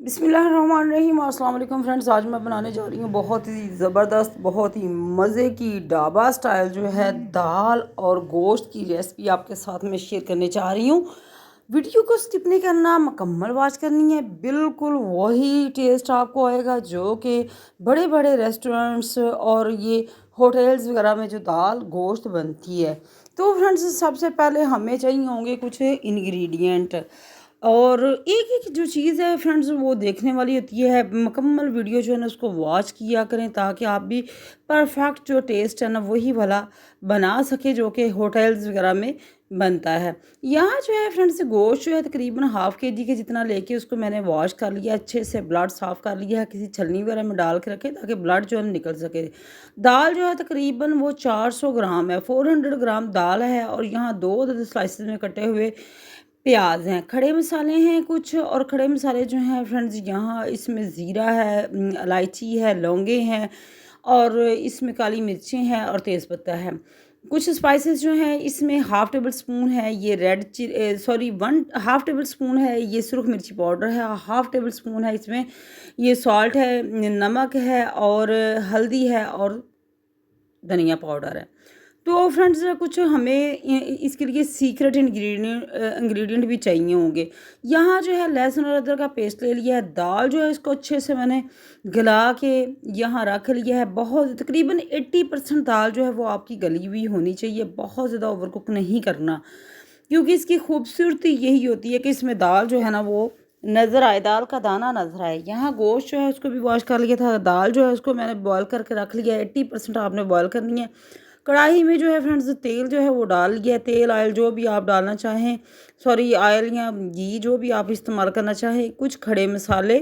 बिस्मिल्लाहिर्रहमानिर्रहीम। अस्सलाम वालेकुम फ्रेंड्स, आज मैं बनाने जा रही हूँ बहुत ही ज़बरदस्त, बहुत ही मज़े की ढाबा स्टाइल जो है दाल और गोश्त की रेसिपी आपके साथ में शेयर करने जा रही हूँ। वीडियो को स्किप नहीं करना, मुकम्मल वॉच करनी है। बिल्कुल वही टेस्ट आपको आएगा जो कि बड़े बड़े रेस्टोरेंट्स और ये होटल्स वगैरह में जो दाल गोश्त बनती है। तो फ्रेंड्स, सबसे पहले हमें चाहिए होंगे कुछ इंग्रेडिएंट, और एक एक जो चीज़ है फ्रेंड्स वो देखने वाली होती है। मुकम्मल वीडियो जो है ना उसको वॉच किया करें ताकि आप भी परफेक्ट जो टेस्ट है ना वही वाला बना सके जो कि होटल्स वगैरह में बनता है। यहाँ जो है फ्रेंड्स गोश्त जो है तकरीबन हाफ़ केजी के जितना लेके उसको मैंने वॉश कर लिया, अच्छे से ब्लड साफ़ कर लिया है, किसी छलनी वगैरह में डाल के रखें ताकि ब्लड जो है निकल सके। दाल जो है तकरीबन वो 400 ग्राम है, 400 ग्राम दाल है, और यहाँ दो स्लाइसेस में कटे हुए प्याज हैं, खड़े मसाले हैं कुछ, और खड़े मसाले जो हैं फ्रेंड्स यहाँ इसमें ज़ीरा है, इलायची है, लौंगे हैं, और इसमें काली मिर्चें हैं और तेज़पत्ता है। कुछ स्पाइसेस जो हैं इसमें हाफ़ टेबल स्पून है ये वन हाफ़ टेबल स्पून है ये सुरख मिर्ची पाउडर है, हाफ़ टेबल स्पून है इसमें ये सॉल्ट है, नमक है, और हल्दी है, और धनिया पाउडर है। तो फ्रेंड्स कुछ हमें इसके लिए सीक्रेट इंग्रेडिएंट भी चाहिए होंगे। यहाँ जो है लहसुन और अदरक का पेस्ट ले लिया है। दाल जो है इसको अच्छे से मैंने गला के यहाँ रख लिया है। बहुत तकरीबन 80% दाल जो है वो आपकी गली हुई होनी चाहिए, बहुत ज़्यादा ओवर कुक नहीं करना, क्योंकि इसकी खूबसूरती यही होती है कि इसमें दाल जो है ना वो नज़र आए, दाल का दाना नज़र आए। यहाँ गोश्त जो है उसको भी वॉश कर लिया था, दाल जो है उसको मैंने बॉयल करके रख लिया है। 80% आपने बॉयल करनी है। कढ़ाई में जो है फ्रेंड्स तेल जो है वो डाल लिया है, तेल ऑयल जो भी आप डालना चाहें, सॉरी ऑयल या घी जो भी आप इस्तेमाल करना चाहें। कुछ खड़े मसाले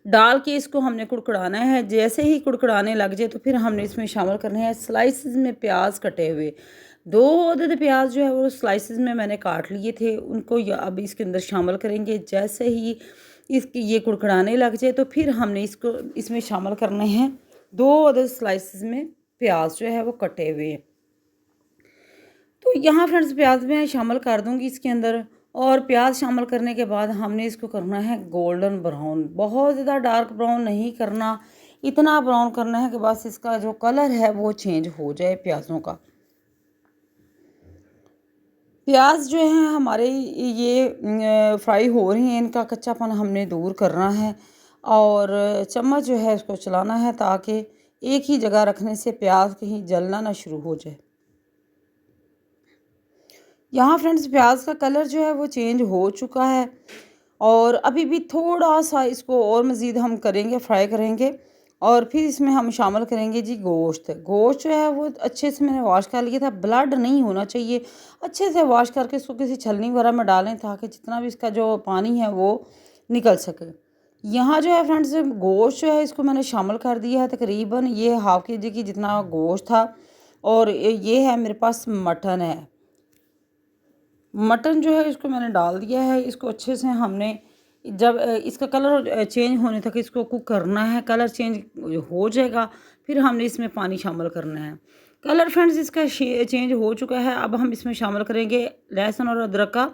डाल के इसको हमने कुड़कुड़ाना है। जैसे ही कुड़कुड़ाने लग जाए तो फिर हमने इसमें शामिल करने हैं स्लाइसिस में प्याज कटे हुए। 2 अदद प्याज जो है वो स्लाइसिस में मैंने काट लिए थे, उनको अब इसके अंदर शामिल करेंगे। जैसे ही इसकी ये कुड़कुड़ाने लग जाए तो फिर हमने इसको इसमें शामिल करने हैं 2 अदद स्लाइसिस में प्याज जो है वो कटे हुए। तो यहाँ फ्रेंड्स प्याज मैं शामिल कर दूँगी इसके अंदर, और प्याज शामिल करने के बाद हमने इसको करना है गोल्डन ब्राउन। बहुत ज़्यादा डार्क ब्राउन नहीं करना, इतना ब्राउन करना है कि बस इसका जो कलर है वो चेंज हो जाए प्याज़ों का। प्याज जो हैं हमारे ये फ्राई हो रही हैं, इनका कच्चापन हमने दूर करना है, और चम्मच जो है इसको चलाना है ताकि एक ही जगह रखने से प्याज कहीं जलना ना शुरू हो जाए। यहाँ फ्रेंड्स प्याज का कलर जो है वो चेंज हो चुका है, और अभी भी थोड़ा सा इसको और मज़ीद हम करेंगे, फ्राई करेंगे, और फिर इसमें हम शामिल करेंगे जी गोश्त। गोश्त जो है वो अच्छे से मैंने वॉश कर लिया था, ब्लड नहीं होना चाहिए। अच्छे से वॉश करके इसको किसी छलनी वगैरह में डालें ताकि जितना भी इसका जो पानी है वो निकल सके। यहाँ जो है फ्रेंड्स गोश्त जो है इसको मैंने शामिल कर दिया है, तकरीबन ये हाफ़ केजी की जितना गोश्त था, और ये है मेरे पास मटन है। मटन जो है इसको मैंने डाल दिया है। इसको अच्छे से हमने जब इसका कलर चेंज होने तक इसको कुक करना है। कलर चेंज हो जाएगा फिर हमने इसमें पानी शामिल करना है। कलर फ्रेंड्स इसका चेंज हो चुका है। अब हम इसमें शामिल करेंगे लहसुन और अदरक का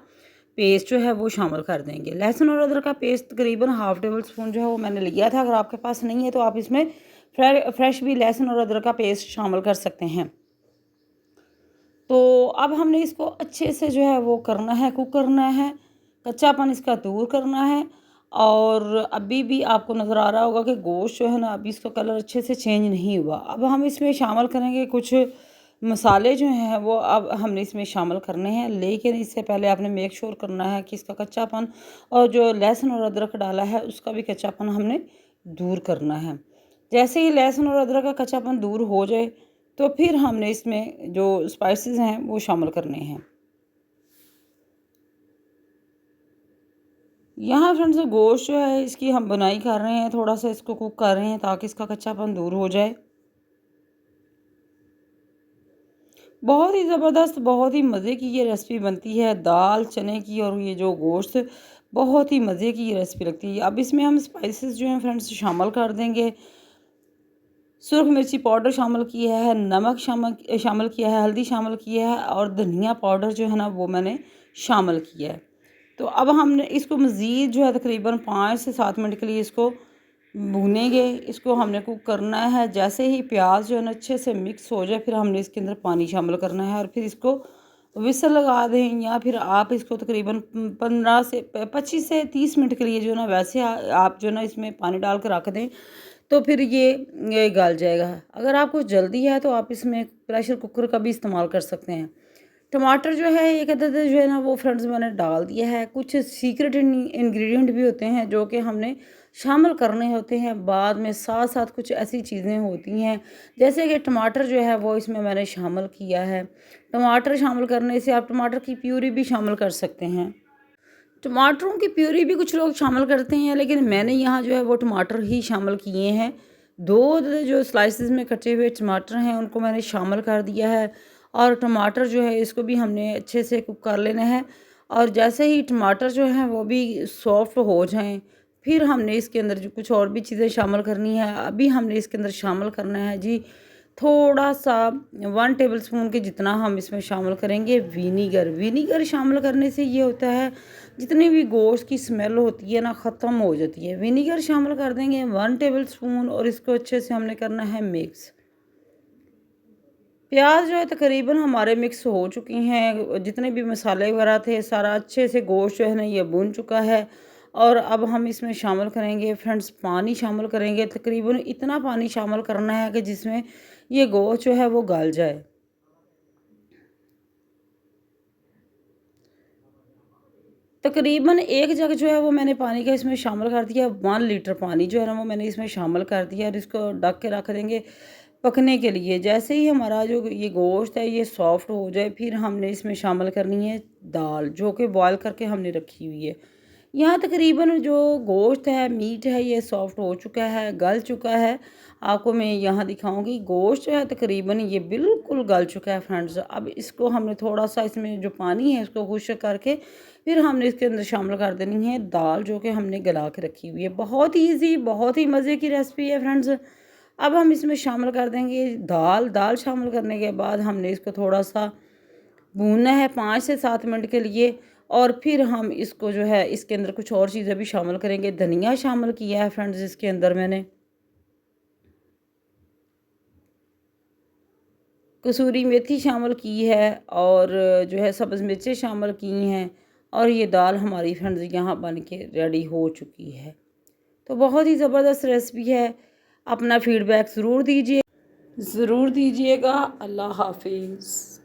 पेस्ट जो है वो शामिल कर देंगे। लहसुन और अदरक का पेस्ट तकरीबन हाफ़ टेबल स्पून जो है वो मैंने लिया था। अगर आपके पास नहीं है तो आप इसमें फ्रेश भी लहसुन और अदरक का पेस्ट शामिल कर सकते हैं। तो अब हमने इसको अच्छे से जो है वो करना है, कुक करना है, कच्चापन इसका दूर करना है। और अभी भी आपको नज़र आ रहा होगा कि गोश्त जो है ना अभी इसका कलर अच्छे से चेंज नहीं हुआ। अब हम इसमें शामिल करेंगे कुछ मसाले जो हैं वो अब हमने इसमें शामिल करने हैं, लेकिन इससे पहले आपने मेक श्योर करना है कि इसका कच्चापन और जो लहसुन और अदरक डाला है उसका भी कच्चापन हमने दूर करना है। जैसे ही लहसुन और अदरक का कच्चापन दूर हो जाए तो फिर हमने इसमें जो स्पाइसेस हैं वो शामिल करने हैं। यहाँ फ्रेंड्स गोश्त जो है इसकी हम बुनाई कर रहे हैं, थोड़ा सा इसको कुक कर रहे हैं ताकि इसका कच्चापन दूर हो जाए। बहुत ही ज़बरदस्त, बहुत ही मज़े की ये रेसिपी बनती है दाल चने की, और ये जो गोश्त बहुत ही मज़े की ये रेसिपी लगती है। अब इसमें हम स्पाइसेस जो हैं फ्रेंड्स शामिल कर देंगे। सुरख मिर्ची पाउडर शामिल किया है, नमक शामिल किया है, हल्दी शामिल किया है, और धनिया पाउडर जो है ना वो मैंने शामिल किया है। तो अब हमने इसको मज़ीद जो है तकरीबन 5 से 7 मिनट के लिए इसको भूनेंगे। इसको हमने कुक करना है। जैसे ही प्याज जो है ना अच्छे से मिक्स हो जाए, फिर हमने इसके अंदर पानी शामिल करना है और फिर इसको विसल लगा दें, या फिर आप इसको तकरीबन 15 से 25 से 30 मिनट के लिए जो है ना वैसे आप जो है ना इसमें पानी डाल कर रख दें, तो फिर ये गल जाएगा। अगर आपको जल्दी है तो आप इसमें प्रेशर कुकर का भी इस्तेमाल कर सकते हैं। टमाटर जो है एक अदद जो है ना वो फ्रेंड्स मैंने डाल दिया है। कुछ सीक्रेट इंग्रेडिएंट भी होते हैं जो कि हमने शामिल करने होते हैं बाद में, साथ साथ कुछ ऐसी चीज़ें होती हैं जैसे कि टमाटर जो है वो इसमें मैंने शामिल किया है। टमाटर शामिल करने से आप टमाटर की प्यूरी भी शामिल कर सकते हैं। टमाटरों की प्यूरी भी कुछ लोग शामिल करते हैं, लेकिन मैंने यहाँ जो है वो टमाटर ही शामिल किए हैं। 2 जो स्लाइसेस में कटे हुए टमाटर हैं उनको मैंने शामिल कर दिया है और टमाटर जो है इसको भी हमने अच्छे से कुक कर लेना है। और जैसे ही टमाटर जो है वो भी सॉफ्ट हो जाएं, फिर हमने इसके अंदर जो कुछ और भी चीज़ें शामिल करनी है। अभी हमने इसके अंदर शामिल करना है जी थोड़ा सा 1 टेबलस्पून के जितना हम इसमें शामिल करेंगे विनीगर। विनीगर शामिल करने से ये होता है जितनी भी गोश्त की स्मेल होती है ना ख़त्म हो जाती है। विनीगर शामिल कर देंगे 1 टेबलस्पून और इसको अच्छे से हमने करना है मिक्स। प्याज जो है तकरीबन हमारे मिक्स हो चुकी हैं, जितने भी मसाले वगैरह थे सारा अच्छे से गोश्त जो है ना ये भुन चुका है। और अब हम इसमें शामिल करेंगे फ्रेंड्स पानी शामिल करेंगे। तकरीबन इतना पानी शामिल करना है कि जिसमें ये गोश्त जो है वो गल जाए। तकरीबन 1 जग जो है वो मैंने पानी का इसमें शामिल कर दिया। 1 लीटर पानी जो है ना वो मैंने इसमें शामिल कर दिया और इसको ढक के रख देंगे पकने के लिए। जैसे ही हमारा जो ये गोश्त है ये सॉफ्ट हो जाए, फिर हमने इसमें शामिल करनी है दाल जो कि बॉयल करके हमने रखी हुई है। यहाँ तकरीबन जो गोश्त है मीट है ये सॉफ्ट हो चुका है, गल चुका है। आपको मैं यहाँ दिखाऊंगी गोश्त जो है तकरीबन ये बिल्कुल गल चुका है फ्रेंड्स। अब इसको हमने थोड़ा सा इसमें जो पानी है इसको खुश्क करके फिर हमने इसके अंदर शामिल कर देनी है दाल जो कि हमने गला के रखी हुई है। बहुत ही ईजी, बहुत ही मज़े की रेसिपी है फ्रेंड्स। अब हम इसमें शामिल कर देंगे दाल। दाल शामिल करने के बाद हमने इसको थोड़ा सा भूनना है 5 से 7 मिनट के लिए। और फिर हम इसको जो है इसके अंदर कुछ और चीज़ें भी शामिल करेंगे। धनिया शामिल किया है फ्रेंड्स इसके अंदर मैंने, कसूरी मेथी शामिल की है और जो है सब्ज़ मिर्चें शामिल की हैं। और ये दाल हमारी फ्रेंड्स यहाँ बन के रेडी हो चुकी है। तो बहुत ही ज़बरदस्त रेसिपी है। अपना फीडबैक ज़रूर दीजिएगा। अल्लाह हाफिज़।